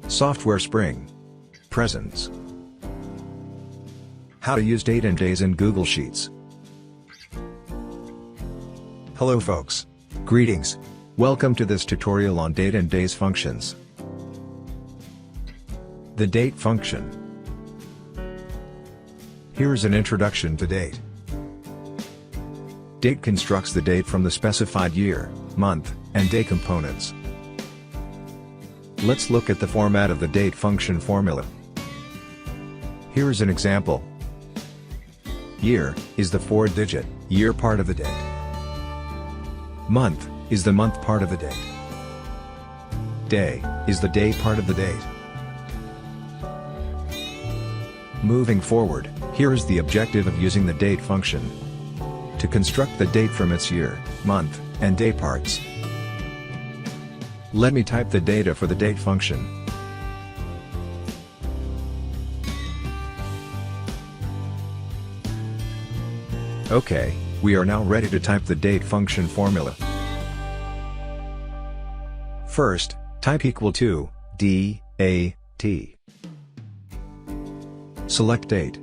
Software Spring. Presents. How to use date and days in Google Sheets. Hello folks. Greetings. Welcome to this tutorial on date and days functions. The date function. Here's an introduction to date. Date constructs the date from the specified year, month, and day components. Let's look at the format of the date function formula. Here is an example. Year is the 4-digit year part of the date. Month is the month part of the date. Day is the day part of the date. Moving forward, here is the objective of using the date function. To construct the date from its year, month, and day parts. Let me type the data for the date function. Okay, we are now ready to type the date function formula. First, type equal to D-A-T. Select date.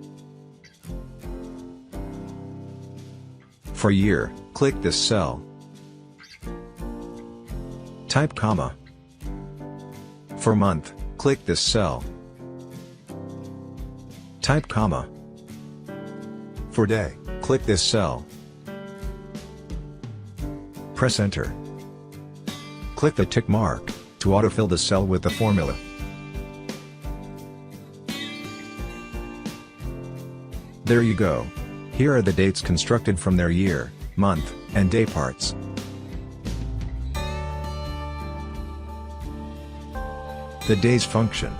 For year, click this cell. Type comma. For month, click this cell. Type comma. For day, click this cell. Press enter. Click the tick mark to autofill the cell with the formula. There you go. Here are the dates constructed from their year, month, and day parts. The days function.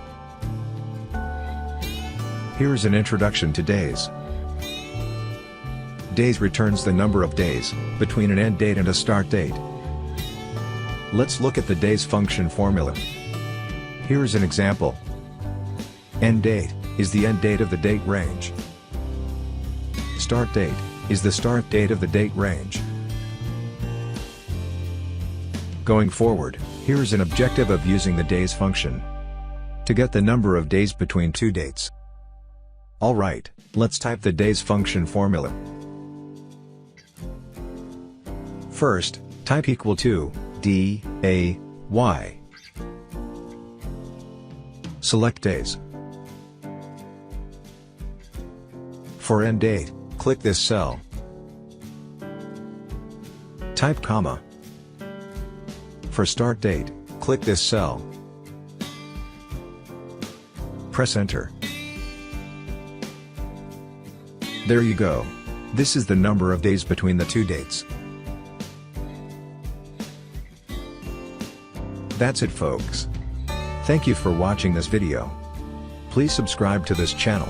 Here is an introduction to days. Days returns the number of days between an end date and a start date. Let's look at the days function formula. Here is an example. End date is the end date of the date range. Start date is the start date of the date range. Going forward, here is an objective of using the days function. To get the number of days between two dates. Alright, let's type the days function formula. First, type equal to D-A-Y. Select days. For end date, click this cell. Type comma. For start date, click this cell. Press enter. There you go. This is the number of days between the two dates. That's it folks. Thank you for watching this video. Please subscribe to this channel.